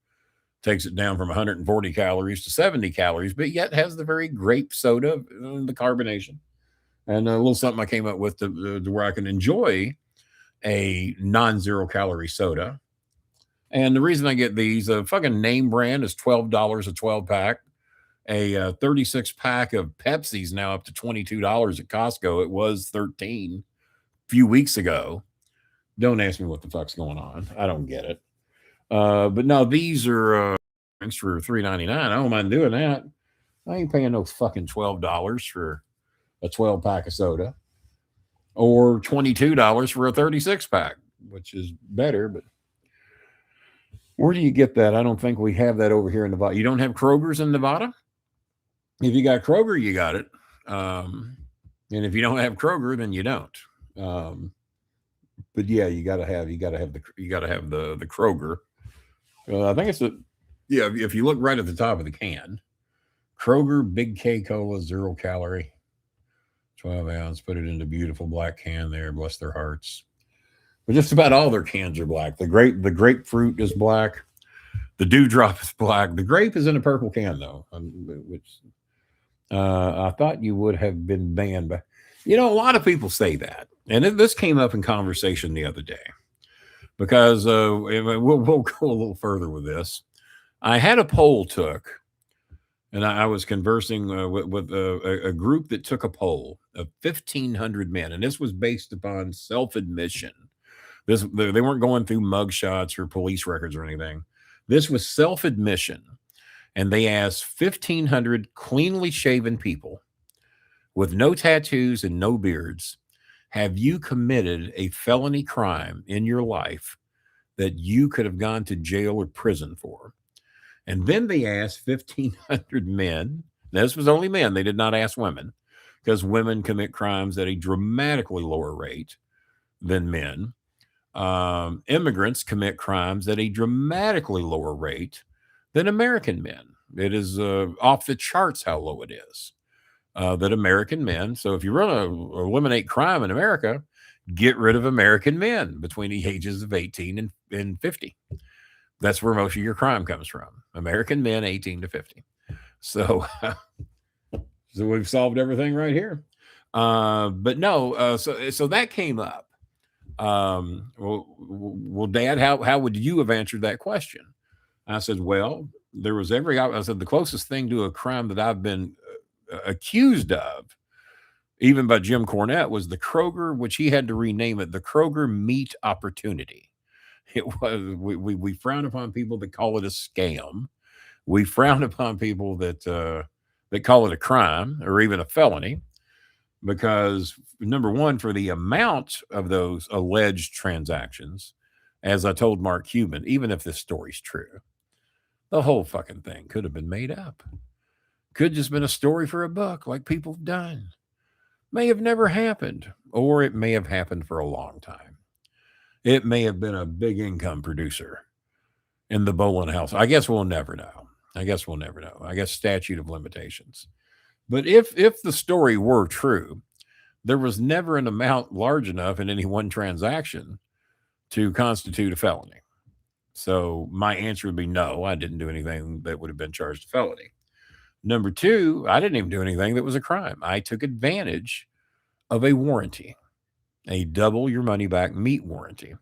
Takes it down from 140 calories to 70 calories, but yet has the very grape soda, the carbonation, and a little something I came up with to where I can enjoy a non-0 calorie soda. And the reason I get these, a fucking name brand is $12 a 12 pack. A 36 pack of Pepsi's now up to $22 at Costco. It was 13 a few weeks ago. Don't ask me what the fuck's going on. I don't get it. But no, these are drinks for $3.99. I don't mind doing that. I ain't paying no fucking $12 for a 12 pack of soda, or $22 for a 36 pack, which is better. But where do you get that? I don't think we have that over here in Nevada. You don't have Kroger's in Nevada? If you got Kroger, you got it. And if you don't have Kroger, then you don't. But yeah, you gotta have the Kroger. I think it's if you look right at the top of the can, Kroger Big K Cola 0 calorie, 12 ounce. Put it in the beautiful black can there. Bless their hearts. But just about all their cans are black. The grapefruit is black. The Dewdrop is black. The grape is in a purple can though, which I thought you would have been banned. But a lot of people say that, and this came up in conversation the other day because we'll go a little further with this. I had a poll took, and I was conversing with a group that took a poll of 1,500 men, and this was based upon self-admission. They weren't going through mugshots or police records or anything. This was self-admission, and they asked 1,500 cleanly shaven people with no tattoos and no beards, have you committed a felony crime in your life that you could have gone to jail or prison for? And then they asked 1,500 men. This was only men. They did not ask women, because women commit crimes at a dramatically lower rate than men. Immigrants commit crimes at a dramatically lower rate than American men. It is off the charts how low it is. That American men, so if you want to eliminate crime in America, get rid of American men between the ages of 18 and 50. That's where most of your crime comes from. American men 18 to 50. So, so we've solved everything right here. But no, so that came up. Well, Dad, how would you have answered that question? I said, well, I said the closest thing to a crime that I've been accused of, even by Jim Cornette, was the Kroger, which he had to rename it the Kroger Meat Opportunity. It was we frown upon people that call it a scam. We frown upon people that call it a crime or even a felony, because number one, for the amount of those alleged transactions, as I told Mark Cuban, even if this story's true, the whole fucking thing could have been made up. Could just been a story for a book, like people have done. May have never happened, or it may have happened for a long time. It may have been a big income producer in the Bolin house. I guess we'll never know. I guess statute of limitations. But if the story were true, there was never an amount large enough in any one transaction to constitute a felony. So my answer would be no, I didn't do anything that would have been charged a felony. Number two, I didn't even do anything that was a crime. I took advantage of a warranty, a double your money back meat warranty.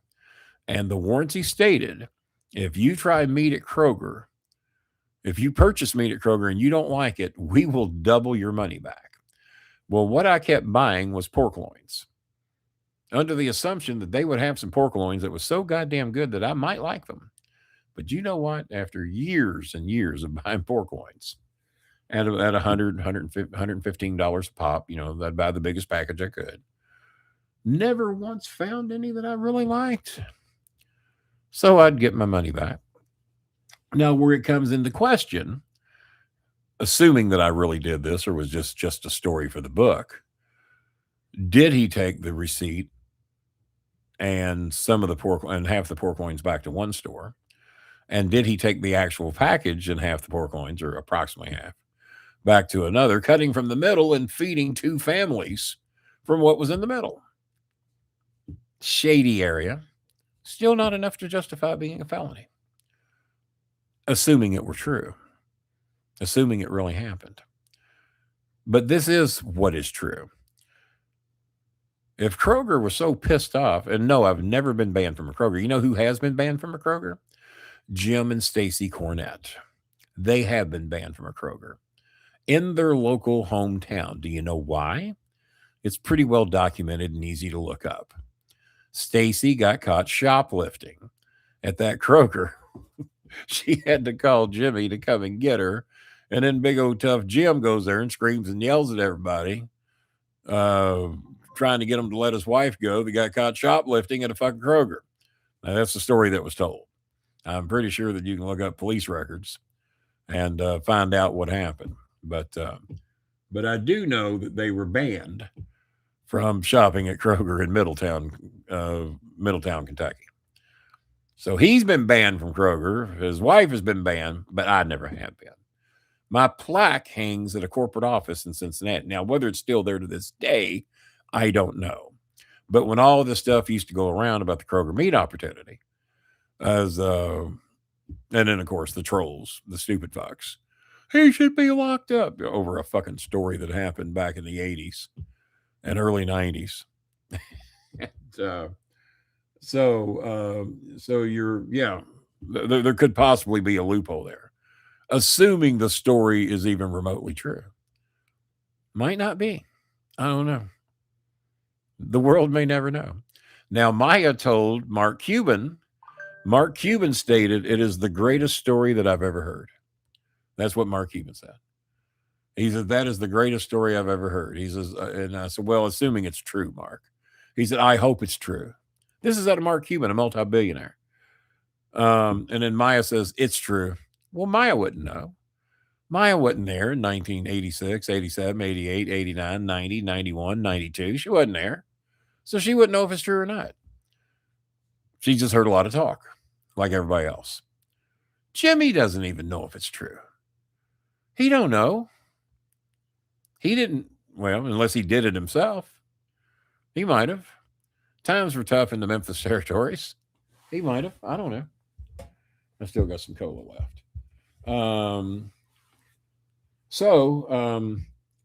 And the warranty stated, if you try meat at Kroger, if you purchase meat at Kroger and you don't like it, we will double your money back. Well, what I kept buying was pork loins, under the assumption that they would have some pork loins that was so goddamn good that I might like them. But you know what? After years and years of buying pork loins at $100, $115 a pop, I'd buy the biggest package I could. Never once found any that I really liked. So I'd get my money back. Now, where it comes into question assuming that I really did this or was just a story for the book, did he take the receipt and some of the pork and half the pork loins back to one store? And did he take the actual package and half the pork loins, or approximately half, back to another, cutting from the middle and feeding two families from what was in the middle? Shady area. Still not enough to justify being a felony. Assuming it were true. Assuming it really happened. But this is what is true. If Kroger was so pissed off, and no, I've never been banned from a Kroger. You know who has been banned from a Kroger? Jim and Stacy Cornett. They have been banned from a Kroger in their local hometown. Do you know why? It's pretty well documented and easy to look up. Stacy got caught shoplifting at that Kroger. She had to call Jimmy to come and get her. And then big old tough Jim goes there and screams and yells at everybody, trying to get him to let his wife go. They got caught shoplifting at a fucking Kroger. Now, that's the story that was told. I'm pretty sure that you can look up police records and find out what happened. But I do know that they were banned from shopping at Kroger in Middletown, Kentucky. So he's been banned from Kroger. His wife has been banned, but I never have been. My plaque hangs at a corporate office in Cincinnati. Now, whether it's still there to this day, I don't know. But when all of this stuff used to go around about the Kroger meat opportunity, and then, of course, the trolls, the stupid fucks, he should be locked up over a fucking story that happened back in the 80s and early 90s. And, so you're, yeah, there could possibly be a loophole there, assuming the story is even remotely true. Might not be. I don't know. The world may never know. Now, Maya told Mark Cuban stated, "It is the greatest story that I've ever heard." That's what Mark Cuban said. He said, "That is the greatest story I've ever heard." He says, and I said, "Well, assuming it's true, Mark." He said, "I hope it's true." This is out of Mark Cuban, a multi-billionaire. And then Maya says, "It's true." Well, Maya wouldn't know. Maya wasn't there in 1986, 87, 88, 89, 90, 91, 92. She wasn't there. So she wouldn't know if it's true or not. She just heard a lot of talk, like everybody else. Jimmy doesn't even know if it's true. He don't know. He didn't, well, unless he did it himself. He might have. Times were tough in the Memphis territories. He might have. I don't know. I still got some cola left.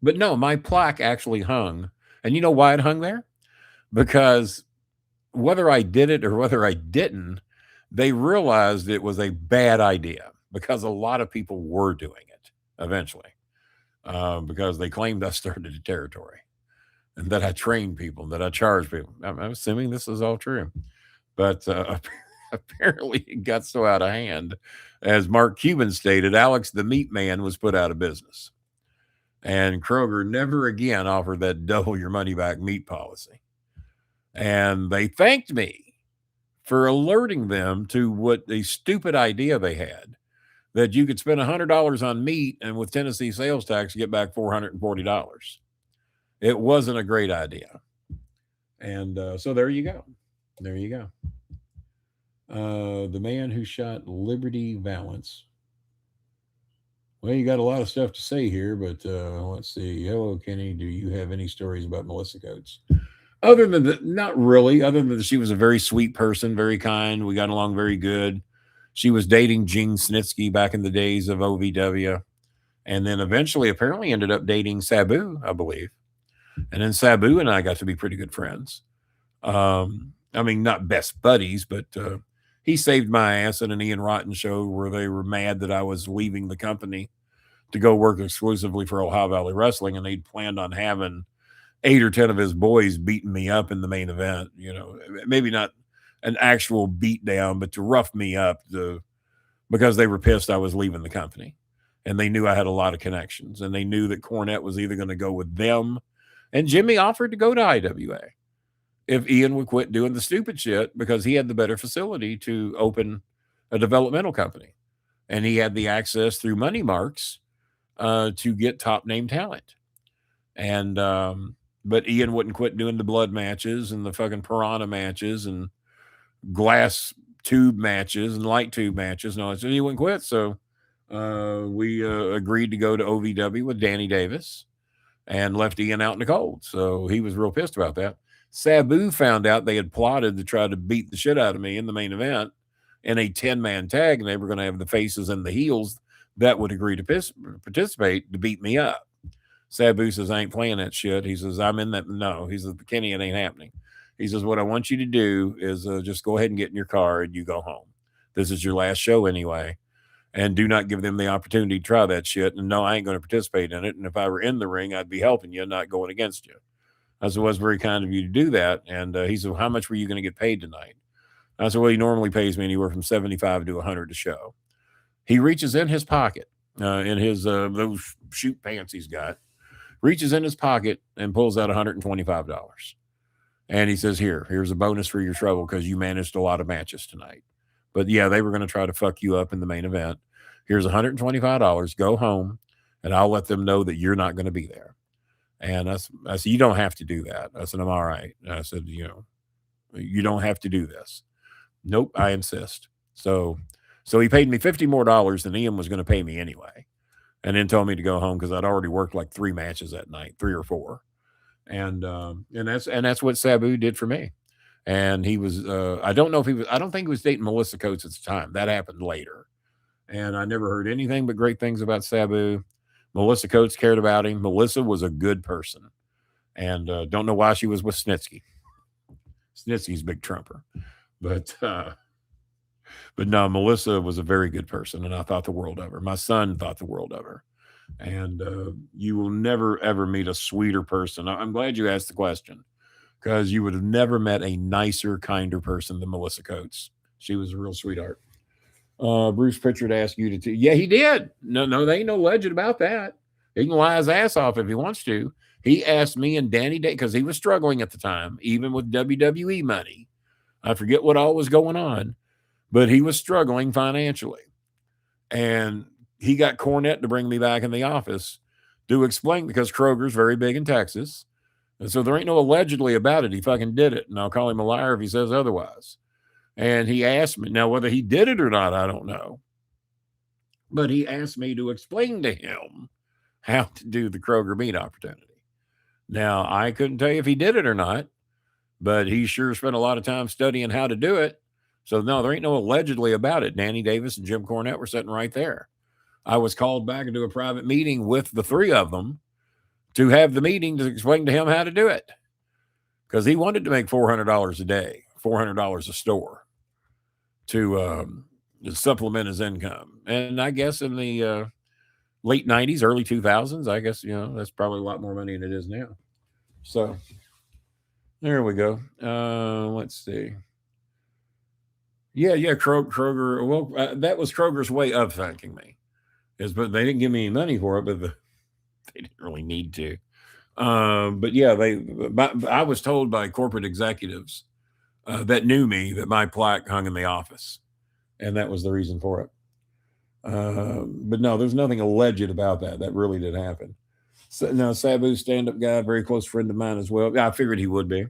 But no, my plaque actually hung. And you know why it hung there? Because whether I did it or whether I didn't, they realized it was a bad idea because a lot of people were doing it eventually, because they claimed I started a territory and that I trained people, that I charged people. I'm assuming this is all true. But apparently it got so out of hand. As Mark Cuban stated, Alex the Meat Man was put out of business. And Kroger never again offered that double your money back meat policy. And they thanked me for alerting them to what a stupid idea they had, that you could spend $100 on meat and with Tennessee sales tax get back $440. It wasn't a great idea. And so there you go. There you go. The man who shot Liberty Valance. Well, you got a lot of stuff to say here, but let's see. Hello, Kenny. Do you have any stories about Melissa Coates? Other than that, not really. Other than that, she was a very sweet person, very kind. We got along very good. She was dating Gene Snitsky back in the days of OVW, and then eventually, apparently, ended up dating Sabu, I believe. And then Sabu and I got to be pretty good friends. I mean, not best buddies, but he saved my ass in an Ian Rotten show where they were mad that I was leaving the company to go work exclusively for Ohio Valley Wrestling, and they'd planned on having 8 or 10 of his boys beating me up in the main event. You know, maybe not an actual beat down, but to rough me up because they were pissed I was leaving the company. And they knew I had a lot of connections, and they knew that Cornette was either going to go with them, and Jimmy offered to go to IWA if Ian would quit doing the stupid shit, because he had the better facility to open a developmental company. And he had the access through Money Marks to get top name talent. And but Ian wouldn't quit doing the blood matches and the fucking piranha matches and glass tube matches and light tube matches. No, he wouldn't quit. So we agreed to go to OVW with Danny Davis and left Ian out in the cold. So he was real pissed about that. Sabu found out they had plotted to try to beat the shit out of me in the main event in a 10-man tag, and they were going to have the faces and the heels that would agree to participate to beat me up. Sabu says, I ain't playing that shit. He says, I'm in that. No, he says, Kenny, it ain't happening. He says, what I want you to do is just go ahead and get in your car and you go home. This is your last show anyway. And do not give them the opportunity to try that shit. And no, I ain't going to participate in it. And if I were in the ring, I'd be helping you, not going against you. I said, well, it was very kind of you to do that. And he said, well, how much were you going to get paid tonight? I said, well, he normally pays me anywhere from 75 to 100 a show. He reaches in his pocket, in his those shoot pants he's got, reaches in his pocket and pulls out $125. And he says, here's a bonus for your trouble because you managed a lot of matches tonight. But yeah, they were going to try to fuck you up in the main event. Here's $125. Go home, and I'll let them know that you're not going to be there. And I said, you don't have to do that. I said, I'm all right. And I said, you don't have to do this. Nope, I insist. So he paid me $50 more than Ian was going to pay me anyway, and then told me to go home because I'd already worked like 3 matches that night, 3 or 4. And that's what Sabu did for me. And he was I don't think he was dating Melissa Coates at the time. That happened later. And I never heard anything but great things about Sabu. Melissa Coates cared about him. Melissa was a good person. And don't know why she was with Snitsky. Snitsky's a big trumper. But no, Melissa was a very good person, and I thought the world of her. My son thought the world of her. And you will never, ever meet a sweeter person. I'm glad you asked the question because you would have never met a nicer, kinder person than Melissa Coates. She was a real sweetheart. Bruce Pritchard asked you to. Yeah, he did. No, there ain't no legend about that. He can lie his ass off if he wants to. He asked me and Danny Day because he was struggling at the time, even with WWE money. I forget what all was going on, but he was struggling financially. And he got Cornette to bring me back in the office to explain because Kroger's very big in Texas. And so there ain't no allegedly about it. He fucking did it. And I'll call him a liar if he says otherwise. And he asked me, now whether he did it or not, I don't know. But he asked me to explain to him how to do the Kroger meat opportunity. Now, I couldn't tell you if he did it or not, but he sure spent a lot of time studying how to do it. So no, there ain't no allegedly about it. Danny Davis and Jim Cornette were sitting right there. I was called back into a private meeting with the 3 of them to have the meeting to explain to him how to do it. Because he wanted to make $400 a day, $400 a store to supplement his income. And I guess in the late 90s, early 2000s, I guess, that's probably a lot more money than it is now. So there we go. Let's see. Yeah, Kroger. Well, that was Kroger's way of thanking me. But they didn't give me any money for it, but they didn't really need to. But yeah, I was told by corporate executives that knew me that my plaque hung in the office, and that was the reason for it. But no, there's nothing alleged about that. That really did happen. So, now, Sabu's stand-up guy, a very close friend of mine as well. I figured he would be.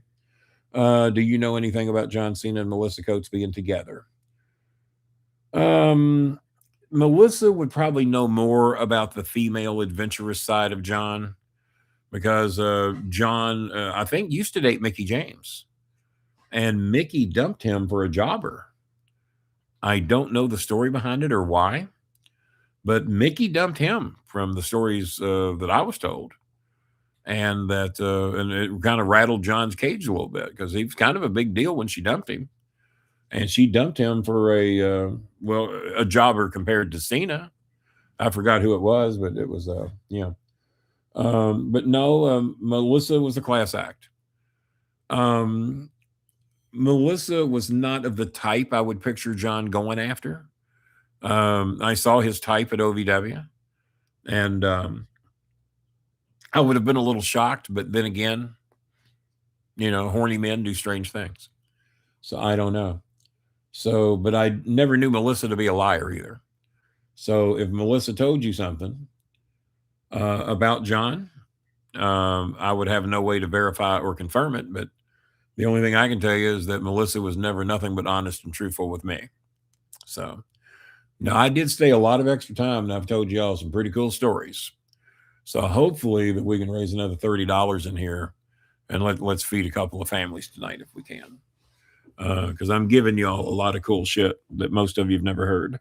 Do you know anything about John Cena and Melissa Coates being together? Melissa would probably know more about the female adventurous side of John because John, I think, used to date Mickey James. And Mickey dumped him for a jobber. I don't know the story behind it or why, but Mickey dumped him from the stories that I was told. And that and it kind of rattled John's cage a little bit because he was kind of a big deal when she dumped him. And she dumped him for a jobber compared to Cena. I forgot who it was, but it was, but no, Melissa was a class act. Melissa was not of the type I would picture John going after. I saw his type at OVW, and I would have been a little shocked, but then again, horny men do strange things. So I don't know. So, but I never knew Melissa to be a liar either. So if Melissa told you something, about John. I would have no way to verify or confirm it, but the only thing I can tell you is that Melissa was never nothing but honest and truthful with me. So, now I did stay a lot of extra time, and I've told y'all some pretty cool stories. So hopefully that we can raise another $30 in here, and let's feed a couple of families tonight if we can. Because I'm giving y'all a lot of cool shit that most of you've never heard.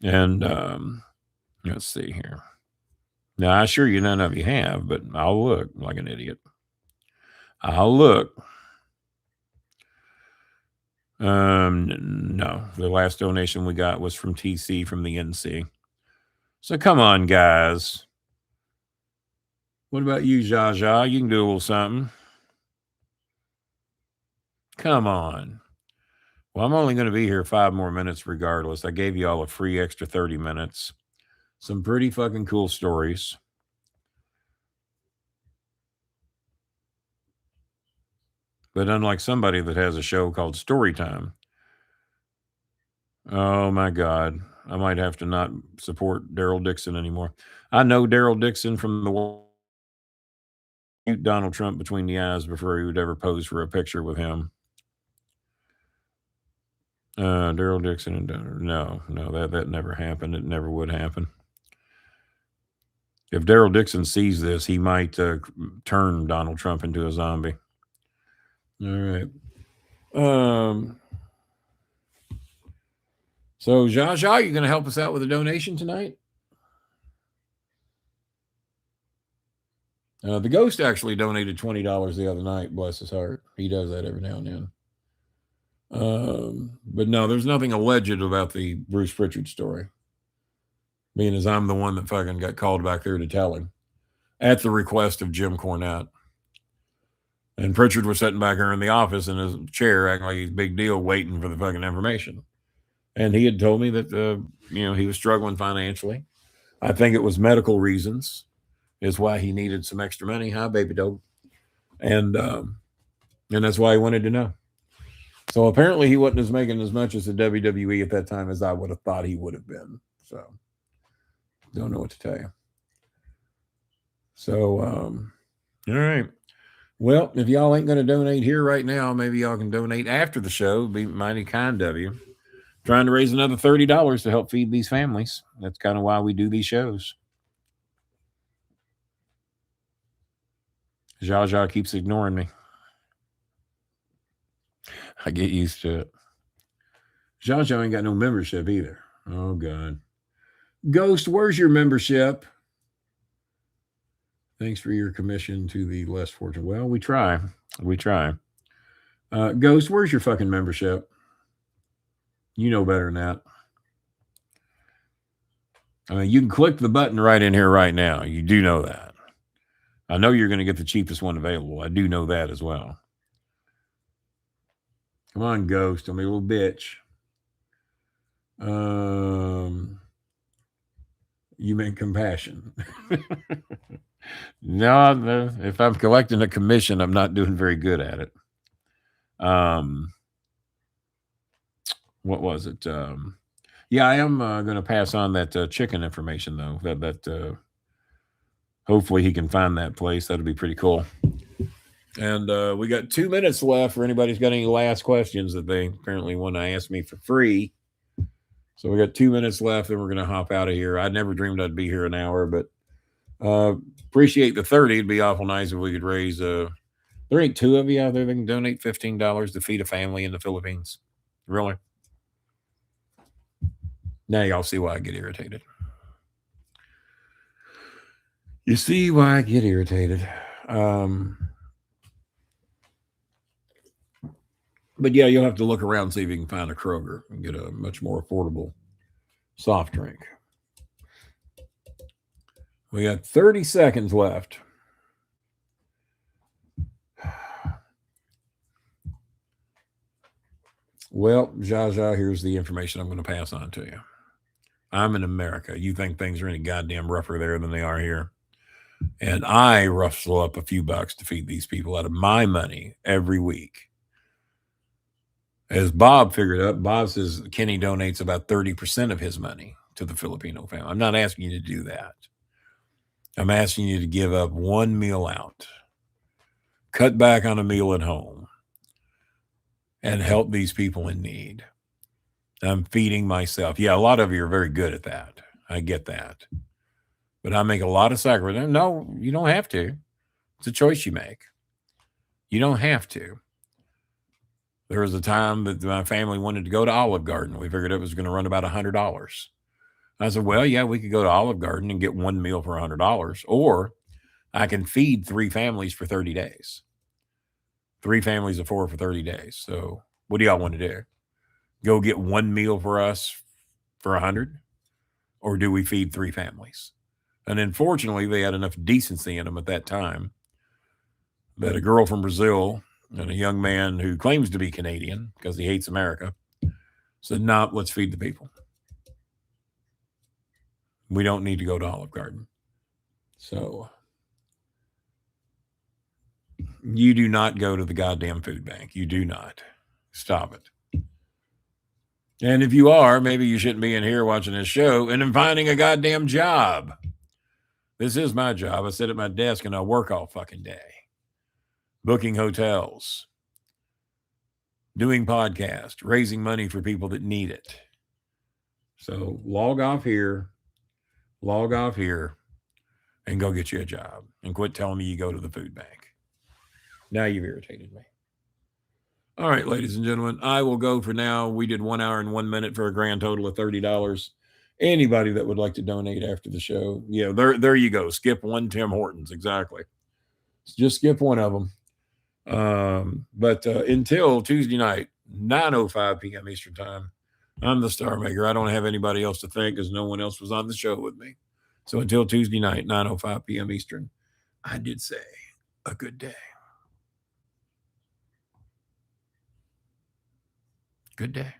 And let's see here. Now, I assure you none of you have, but I'll look like an idiot. I'll look. No, the last donation we got was from TC from the NC. So come on, guys. What about you, Zsa Zsa? You can do a little something. Come on. Well, I'm only going to be here 5 more minutes regardless. I gave you all a free extra 30 minutes. Some pretty fucking cool stories. But unlike somebody that has a show called Storytime, oh my God, I might have to not support Daryl Dixon anymore. I know Daryl Dixon from the Donald Trump between the eyes before he would ever pose for a picture with him. Daryl Dixon and no, that never happened. It never would happen. If Daryl Dixon sees this, he might turn Donald Trump into a zombie. All right. So, Zsa Zsa, you going to help us out with a donation tonight? The ghost actually donated $20 the other night. Bless his heart. He does that every now and then. But no, there's nothing alleged about the Bruce Pritchard story. Being as I'm the one that fucking got called back there to tell him at the request of Jim Cornette. And Pritchard was sitting back here in the office in his chair acting like he's a big deal waiting for the fucking information. And he had told me that, he was struggling financially. I think it was medical reasons is why he needed some extra money. Hi, baby dope. And that's why he wanted to know. So apparently he wasn't making as much as the WWE at that time as I would have thought he would have been. So don't know what to tell you. So, all right. Well, if y'all ain't going to donate here right now, maybe y'all can donate after the show. It'd be mighty kind of you. Trying to raise another $30 to help feed these families. That's kind of why we do these shows. Zsa Zsa keeps ignoring me. I get used to it. Zsa Zsa ain't got no membership either. Oh, God. Ghost, where's your membership? Thanks for your commission to the less fortunate. Well, we try. We try. Ghost, where's your fucking membership? You know better than that. I mean, you can click the button right in here right now. You do know that. I know you're going to get the cheapest one available. I do know that as well. Come on, Ghost. I'm a little bitch. You meant compassion. No, if I'm collecting a commission, I'm not doing very good at it. What was it? Yeah, I am going to pass on that chicken information, though. That hopefully he can find that place. That'll be pretty cool. And we got 2 minutes left for anybody's got any last questions that they apparently want to ask me for free. So we got 2 minutes left, and we're going to hop out of here. I never dreamed I'd be here an hour, but appreciate the 30. It'd be awful nice if we could raise. There ain't 2 of you out there that can donate $15 to feed a family in the Philippines. Really? Now y'all see why I get irritated. You see why I get irritated. But yeah, you'll have to look around and see if you can find a Kroger and get a much more affordable soft drink. We got 30 seconds left. Well, Zsa Zsa, here's the information I'm going to pass on to you. I'm in America. You think things are any goddamn rougher there than they are here. And I rustle up a few bucks to feed these people out of my money every week. As Bob figured out, Bob says Kenny donates about 30% of his money to the Filipino family. I'm not asking you to do that. I'm asking you to give up one meal out, cut back on a meal at home, and help these people in need. I'm feeding myself. Yeah, a lot of you are very good at that. I get that. But I make a lot of sacrifices. No, you don't have to. It's a choice you make. You don't have to. There was a time that my family wanted to go to Olive Garden. We figured it was going to run about $100. I said, well, yeah, we could go to Olive Garden and get one meal for $100, or I can feed 3 families for 30 days. 3 families of 4 for 30 days. So what do y'all want to do? Go get one meal for us for 100, or do we feed 3 families? And unfortunately, they had enough decency in them at that time that a girl from Brazil and a young man who claims to be Canadian because he hates America said, no, let's feed the people. We don't need to go to Olive Garden. So you do not go to the goddamn food bank. You do not. Stop it. And if you are, maybe you shouldn't be in here watching this show and then finding a goddamn job. This is my job. I sit at my desk and I work all fucking day. Booking hotels, doing podcasts, raising money for people that need it. So log off here, and go get you a job. And quit telling me you go to the food bank. Now you've irritated me. All right, ladies and gentlemen, I will go for now. We did 1 hour and 1 minute for a grand total of $30. Anybody that would like to donate after the show, yeah, there you go. Skip one Tim Hortons, exactly. Just skip one of them. But until Tuesday night, 9:05 p.m. Eastern Time, I'm the Star Maker. I don't have anybody else to thank because no one else was on the show with me. So until Tuesday night, 9:05 p.m. Eastern, I did say a good day. Good day.